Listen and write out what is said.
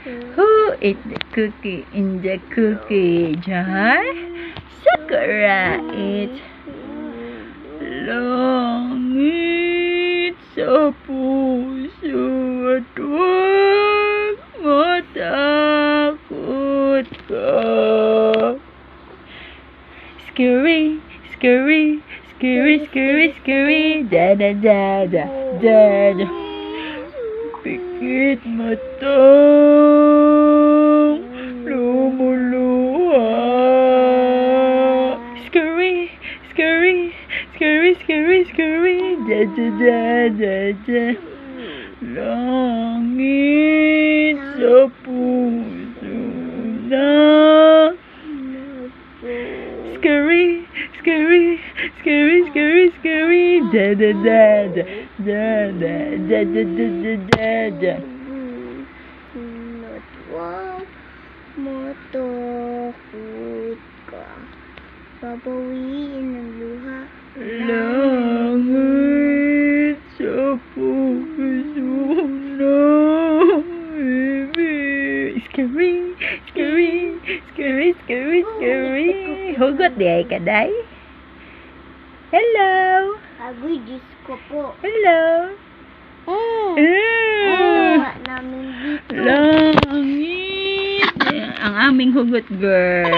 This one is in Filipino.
Who ate the cookie in the cookie jar? Sakura ate. Langit sa puso at huwag matakot ka. Scurry, scurry, scurry, scurry, scurry, da da da da da da. Pikit matang lumuluha. Scurry, scurry, scurry, scurry, scurry, da da da da da. Langit sa puso na. Scurry, scurry, scurry, scurry, scurry, da da da da da da da da da da da. Huwag matakot ka. Babawiin ang luha. Langit sa puso na. Scurry, scurry, scurry, scurry, scurry. Hugot di ay kaday. Hello. Agoy, Diyos ko po. Hello. Namin dito. Langit. Ang aming hugot, girl.